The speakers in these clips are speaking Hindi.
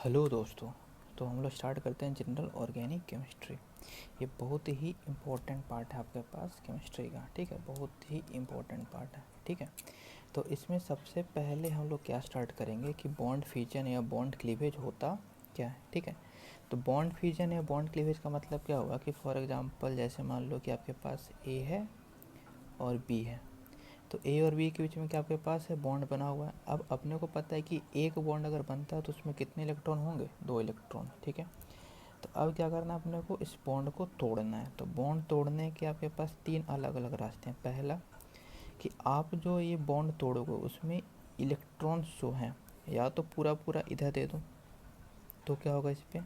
हेलो दोस्तों। तो हम लोग स्टार्ट करते हैं जनरल ऑर्गेनिक केमिस्ट्री। ये बहुत ही इम्पोर्टेंट पार्ट है आपके पास केमिस्ट्री का, ठीक है। बहुत ही इम्पोर्टेंट पार्ट है, ठीक है। तो इसमें सबसे पहले हम लोग क्या स्टार्ट करेंगे कि बॉन्ड फ्यूजन या बॉन्ड क्लीवेज होता क्या है, ठीक है। तो बॉन्ड फ्यूजन या बॉन्ड क्लीवेज का मतलब क्या होगा कि फॉर एग्जांपल जैसे मान लो कि आपके पास ए है और बी है। तो ए और बी के बीच में क्या आपके पास है, बॉन्ड बना हुआ है। अब अपने को पता है कि एक बॉन्ड अगर बनता है तो उसमें कितने इलेक्ट्रॉन होंगे, 2 इलेक्ट्रॉन, ठीक है। तो अब क्या करना है अपने को, इस बॉन्ड को तोड़ना है। तो बॉन्ड तोड़ने के आपके पास 3 अलग अलग रास्ते हैं। पहला कि आप जो ये बॉन्ड तोड़ोगे उसमें इलेक्ट्रॉन्स जो हैं या तो पूरा पूरा इधर दे दो, तो क्या होगा, इस पर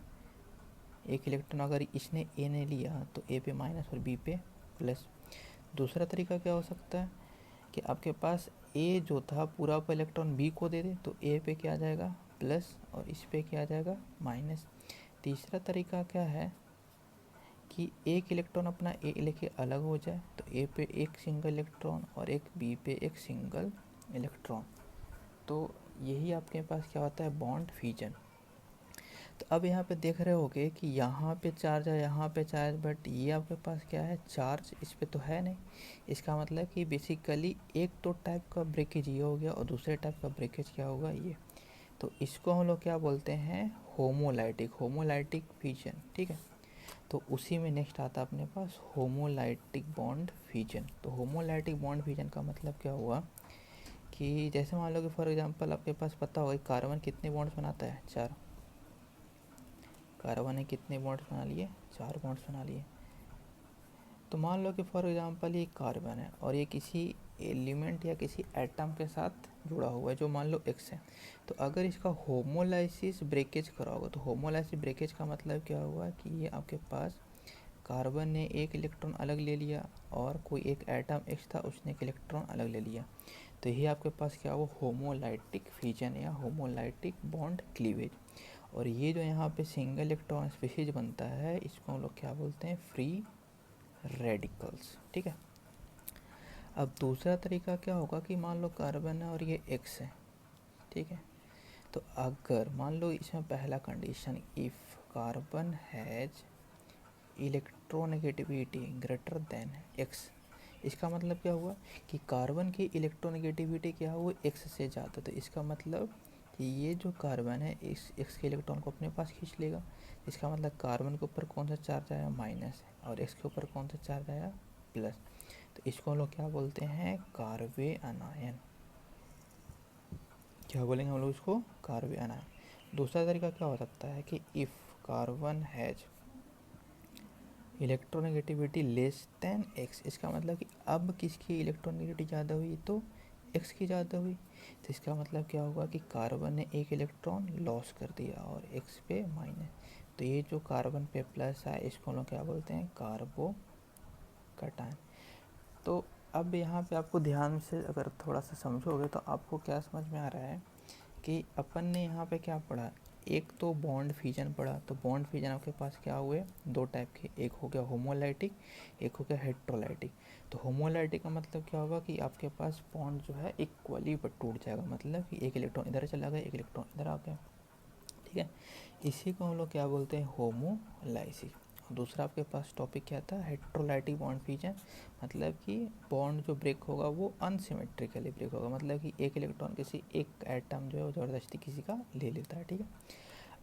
एक इलेक्ट्रॉन अगर इसने ए ने लिया तो ए पे माइनस और बी पे प्लस। दूसरा तरीका क्या हो सकता है कि आपके पास ए जो था पूरा पर इलेक्ट्रॉन बी को दे दे, तो ए पे क्या आ जाएगा, प्लस, और इस पे क्या आ जाएगा, माइनस। तीसरा तरीका क्या है कि एक इलेक्ट्रॉन अपना ए लेके अलग हो जाए, तो ए पे एक सिंगल इलेक्ट्रॉन और एक बी पे एक सिंगल इलेक्ट्रॉन। तो यही आपके पास क्या होता है, बॉन्ड फ्यूजन। तो अब यहाँ पे देख रहे होगे कि यहाँ पे चार्ज है, यहाँ पे चार्ज, बट ये आपके पास क्या है, चार्ज इस पे तो है नहीं। इसका मतलब कि बेसिकली एक तो टाइप का ब्रेकेज ये हो गया और दूसरे टाइप का ब्रेकेज क्या होगा, ये। तो इसको हम लोग क्या बोलते हैं, होमोलाइटिक फ्यूजन, ठीक है। तो उसी में नेक्स्ट आता है अपने पास होमोलाइटिक बॉन्ड फ्यूजन। तो होमोलाइटिक बॉन्ड फ्यूजन का मतलब क्या हुआ कि जैसे मान लो कि फॉर एग्जांपल आपके पास पता होगा कार्बन कितने बॉन्ड्स बनाता है, 4। कार्बन ने कितने बॉन्ड्स बना लिए, 4 बॉन्ड्स बना लिए। तो मान लो कि फॉर एग्जांपल ये कार्बन है और ये किसी एलिमेंट या किसी एटम के साथ जुड़ा हुआ है जो मान लो X है। तो अगर इसका होमोलाइसिस ब्रेकेज कराओगे तो होमोलाइसिस ब्रेकेज का मतलब क्या हुआ कि ये आपके पास कार्बन ने एक इलेक्ट्रॉन अलग ले लिया और कोई एक एटम X था उसने एक इलेक्ट्रॉन अलग ले लिया। तो यही आपके पास क्या हुआ, होमोलाइटिक फ्यूजन या होमोलाइटिक बॉन्ड क्लीवेज। और ये जो यहाँ पे सिंगल इलेक्ट्रॉन स्पीशीज बनता है इसको हम लोग क्या बोलते हैं, फ्री रेडिकल्स, ठीक है। अब दूसरा तरीका क्या होगा कि मान लो कार्बन है और ये एक्स है, ठीक है। तो अगर मान लो इसमें पहला condition, if carbon has electronegativity greater than x, इसका मतलब क्या हुआ कि कार्बन की इलेक्ट्रोनेगेटिविटी क्या हुआ, एक्स से ज़्यादा। तो इसका मतलब कि ये जो कार्बन है इस एक्स के इलेक्ट्रॉन को अपने पास खींच लेगा। इसका मतलब कार्बन के ऊपर कौन सा चार्ज आया, माइनस है, और एक्स के ऊपर कौन सा चार्ज आया, प्लस। तो इसको हम लोग क्या बोलते हैं, कार्बे अनायन। क्या बोलेंगे हम लोग इसको, कार्बे अनायन। दूसरा तरीका क्या हो सकता है कि if carbon has electronegativity less than x, इसका मतलब कि अब किसकी इलेक्ट्रोनेगेटिविटी ज़्यादा हुई, तो एक्स की ज़्यादा हुई। तो इसका मतलब क्या होगा कि कार्बन ने एक इलेक्ट्रॉन लॉस कर दिया और एक्स पे माइनस। तो ये जो कार्बन पे प्लस है इसको हम लोग क्या बोलते हैं, कार्बो कटायन। तो अब यहाँ पे आपको ध्यान से अगर थोड़ा सा समझोगे तो आपको क्या समझ में आ रहा है कि अपन ने यहाँ पे क्या पढ़ा, एक तो बॉन्ड फ्यूजन पढ़ा। तो बॉन्ड फ्यूजन आपके पास क्या हुए, 2 टाइप के, एक हो गया होमोलाइटिक, एक हो गया हेट्रोलाइटिक। तो होमोलाइटिक का मतलब क्या होगा कि आपके पास बॉन्ड जो है इक्वली पर टूट जाएगा, मतलब कि एक इलेक्ट्रॉन इधर चला गया, एक इलेक्ट्रॉन इधर आ गया, ठीक है। इसी को हम लोग क्या बोलते हैं, होमोलाइसिस। दूसरा आपके पास टॉपिक क्या था, हेट्रोलाइटिक बॉन्ड फ्यूजन। मतलब कि बॉन्ड जो ब्रेक होगा वो अनसिमेट्रिकली ब्रेक होगा, मतलब कि एक इलेक्ट्रॉन किसी एक एटम जो है वो ज़बरदस्ती किसी का ले लेता है, ठीक है।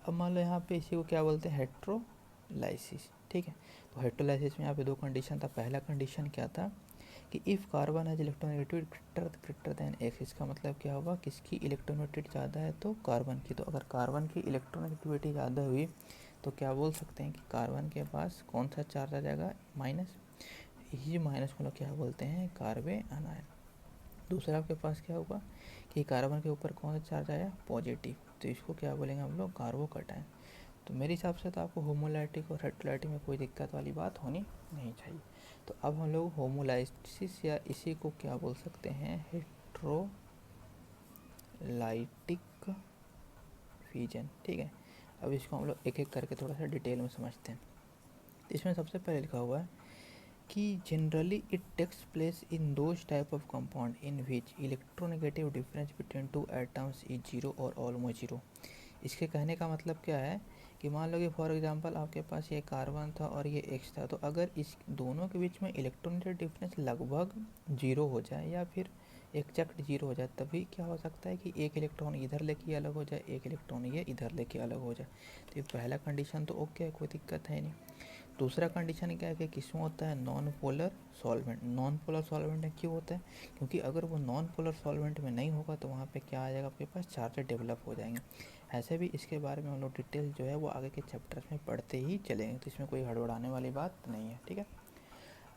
अब मान लो यहाँ पे इसी को क्या बोलते हैं, हेट्रोलाइसिस, ठीक है। तो हेट्रोलाइसिस में यहाँ पे 2 कंडीशन था। पहला कंडीशन क्या था कि if carbon has electronegativity greater than x, इसका मतलब क्या होगा, किसकी इलेक्ट्रोनेगेटिविटी ज़्यादा है, तो कार्बन की। तो अगर कार्बन की इलेक्ट्रोनेगेटिविटी ज़्यादा हुई तो क्या बोल सकते हैं कि कार्बन के पास कौन सा चार्ज आ जाएगा, माइनस। इसी माइनस को लोग क्या बोलते हैं, कार्बे अनायन। दूसरा आपके पास क्या होगा कि कार्बन के ऊपर कौन सा चार्ज आया, पॉजिटिव। तो इसको क्या बोलेंगे हम लोग, कार्बो कटायन। तो मेरे हिसाब से तो आपको होमोलाइटिक और हेट्रोलाइटिक में कोई दिक्कत वाली बात होनी नहीं चाहिए। तो अब हम लोग होमोलाइसिस या इसी को क्या बोल सकते हैं, हेट्रोलाइटिक फ्यूजन, ठीक है। अब इसको हम लोग एक एक करके थोड़ा सा डिटेल में समझते हैं। तो इसमें सबसे पहले लिखा हुआ है कि generally it takes place in those type of compound in which electronegative difference between 2 atoms is zero और ऑलमोस्ट जीरो। इसके कहने का मतलब क्या है कि मान लो कि फॉर एग्जांपल आपके पास ये कार्बन था और ये एक्स था, तो अगर इस दोनों के बीच में इलेक्ट्रॉनिक डिफरेंस लगभग जीरो हो जाए या फिर एग्जैक्ट जीरो हो जाए, तभी क्या हो सकता है कि एक इलेक्ट्रॉन इधर लेके अलग हो जाए, एक इलेक्ट्रॉन ये इधर लेके अलग हो जाए। तो ये पहला कंडीशन तो ओके है, कोई दिक्कत है नहीं। दूसरा कंडीशन क्या है कि किसमें होता है, non polar solvent. Non polar solvent में क्यों होता है, क्योंकि अगर वो नॉन पोलर सॉल्वेंट में नहीं होगा तो वहाँ पे क्या आ जाएगा, आपके पास चार्ज डेवलप हो जाएंगे। ऐसे भी इसके बारे में हम लोग डिटेल जो है वो आगे के चैप्टर्स में पढ़ते ही चलेंगे, तो इसमें कोई हड़बड़ाने वाली बात नहीं है, ठीक है।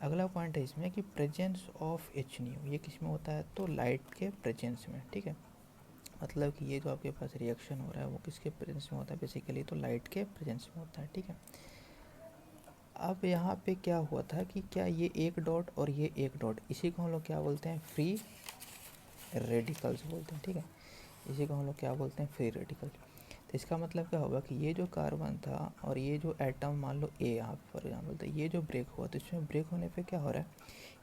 अगला पॉइंट है इसमें कि प्रेजेंस ऑफ एच न्यू, ये किस में होता है, तो लाइट के प्रेजेंस में, ठीक है। मतलब कि ये जो आपके पास रिएक्शन हो रहा है वो किसके प्रेजेंस में होता है, बेसिकली तो लाइट के प्रेजेंस में होता है, ठीक है। अब यहाँ पे क्या हुआ था कि क्या ये एक डॉट और ये एक डॉट, इसी को हम लोग क्या बोलते हैं, फ्री रेडिकल्स बोलते हैं, ठीक है। इसी को हम लोग क्या बोलते हैं, फ्री रेडिकल्स। तो इसका मतलब क्या होगा कि ये जो कार्बन था और ये जो एटम मान लो ए, यहाँ फॉर एग्जाम्पल, तो ये जो ब्रेक हुआ, तो इसमें ब्रेक होने पे क्या हो रहा है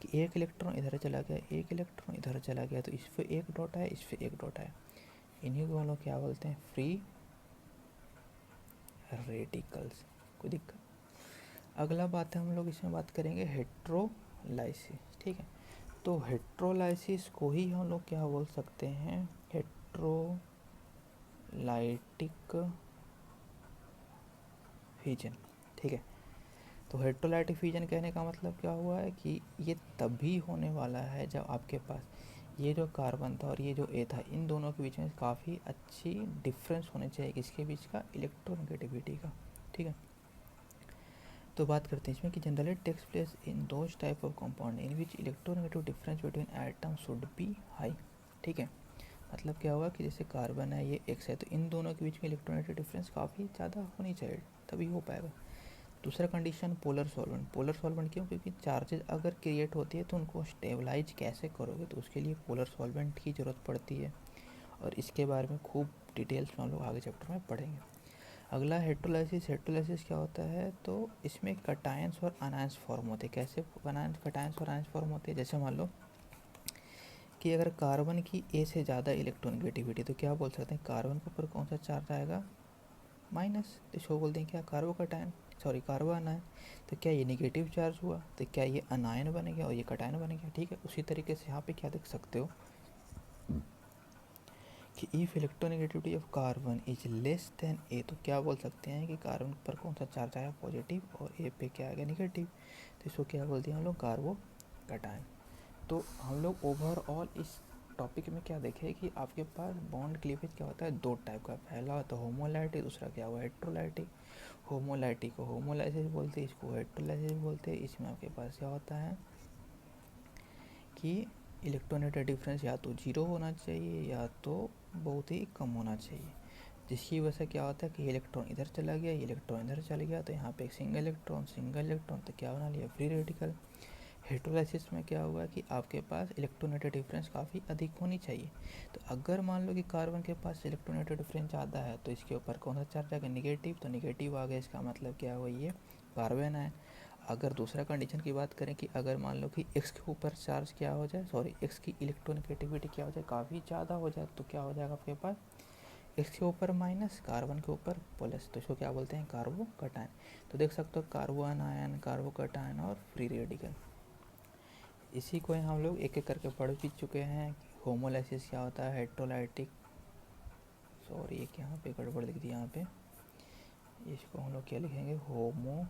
कि एक इलेक्ट्रॉन इधर चला गया, एक इलेक्ट्रॉन इधर चला गया, तो इस पर एक डॉट आया, इस पर एक डॉट आया। इन्हीं को हम लोग क्या बोलते हैं, फ्री रेडिकल्स। कोई दिक्कत। अगला बात है, हम लोग इसमें बात करेंगे हेट्रोलाइसिस, ठीक है। तो हेट्रोलाइसिस को ही हम लोग क्या बोल सकते हैं, हेट्रोलाइटिक फिजन, ठीक है। तो हेट्रोलाइटिक फिजन कहने का मतलब क्या हुआ है कि ये तभी होने वाला है जब आपके पास ये जो कार्बन था और ये जो ए था, इन दोनों के बीच में काफ़ी अच्छी डिफरेंस होनी चाहिए, इसके बीच का इलेक्ट्रोनेगेटिविटी का, ठीक है। तो बात करते हैं इसमें कि generally takes place in those type of compound in which electronegative difference between atom should be high, ठीक है। मतलब क्या हुआ कि जैसे कार्बन है, ये एक्स है, तो इन दोनों के बीच में इलेक्ट्रोनेगेटिव डिफरेंस काफ़ी ज़्यादा होनी चाहिए, तभी हो पाएगा। दूसरा condition polar solvent. Polar solvent क्यों, क्योंकि चार्जेज अगर क्रिएट होती है तो उनको स्टेबलाइज कैसे करोगे, तो उसके लिए पोलर सॉल्वेंट की ज़रूरत पड़ती है, और इसके बारे में खूब डिटेल्स में हम लोग आगे चैप्टर में पढ़ेंगे। अगला हेट्रोलाइसिस। हेट्रोलाइसिस क्या होता है, तो इसमें कटायंस और अनायंस फॉर्म होते हैं। कैसे कटायंस और अनायंस फॉर्म होते हैं, जैसे मान लो कि अगर कार्बन की ए से ज़्यादा इलेक्ट्रोनेगेटिविटी, तो क्या बोल सकते हैं, कार्बन के ऊपर कौन सा चार्ज आएगा, माइनस, तो इसको बोलते हैं क्या, कार्बोकटायन, सॉरी कार्बो अनायन। तो क्या ये निगेटिव चार्ज हुआ, तो क्या ये अनायन बन गया और ये कटायन बन गया, ठीक है। उसी तरीके से यहाँ पे क्या देख सकते हो कि if electronegativity of carbon is less than a, तो क्या बोल सकते हैं कि कार्बन पर कौन सा चार्ज आया, पॉजिटिव, और ए पे क्या आएगा, निगेटिव। तो इसको क्या बोलते हैं हम लोग, कार्बोकटायन। तो हम लोग ओवरऑल इस टॉपिक में क्या देखें कि आपके पास बॉन्ड क्लीवेज क्या होता है, दो टाइप का, पहला होता है होमोलाइटिक, दूसरा क्या हुआ, हेट्रोलाइटिक। होमोलाइटिक को होमोलाइसिस बोलते हैं, इसको हेट्रोलाइसिस बोलते हैं। इसमें आपके पास क्या होता है कि इलेक्ट्रोनेगेटिव डिफरेंस या तो जीरो होना चाहिए या तो बहुत ही कम होना चाहिए, जिसकी वजह से क्या होता है कि इलेक्ट्रॉन इधर चला गया, इलेक्ट्रॉन इधर चला गया, तो यहाँ पे एक सिंगल इलेक्ट्रॉन, तो क्या बना लिया, फ्री रेडिकल। हेट्रोलाइसिस में क्या हुआ कि आपके पास इलेक्ट्रोनेगेटिव डिफरेंस काफ़ी अधिक होनी चाहिए। तो अगर मान लो कि कार्बन के पास इलेक्ट्रोनेगेटिव डिफरेंस ज़्यादा है, तो इसके ऊपर कौन सा चार्ज आएगा, निगेटिव, तो निगेटिव आ गया, इसका मतलब क्या हुआ, ये कार्बन है। अगर दूसरा कंडीशन की बात करें कि अगर मान लो कि एक्स के ऊपर चार्ज क्या हो जाए, सॉरी एक्स की इलेक्ट्रोनेगेटिविटी क्या हो जाए, काफ़ी ज़्यादा हो जाए, तो क्या हो जाएगा आपके पास, एक्स के ऊपर माइनस, कार्बन के ऊपर प्लस, तो इसको क्या बोलते हैं, कार्बोकटायन। तो देख सकते हो कार्बन आयन, कार्बोकटायन और फ्री रेडिकल, इसी को हम लोग एक एक करके पढ़ भी चुके हैं। होमोलाइसिस क्या होता है, हेट्रोलाइटिक, सॉरी एक यहाँ पे गड़बड़ लिख दी, यहाँ पे इसको हम लोग क्या लिखेंगे, होमोलाइटिक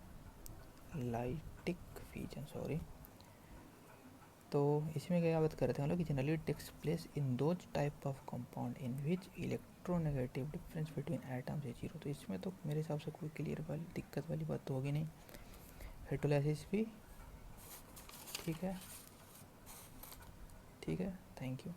फिजन, सॉरी। तो इसमें क्या बात करते हैं हम लोग कि generally takes place in those type of compound in which electronegative difference between atoms is zero. तो इसमें तो मेरे हिसाब से कोई क्लियर वाली दिक्कत वाली बात तो होगी नहीं। हेट्रोलाइसिस भी ठीक है, ठीक है, थैंक यू।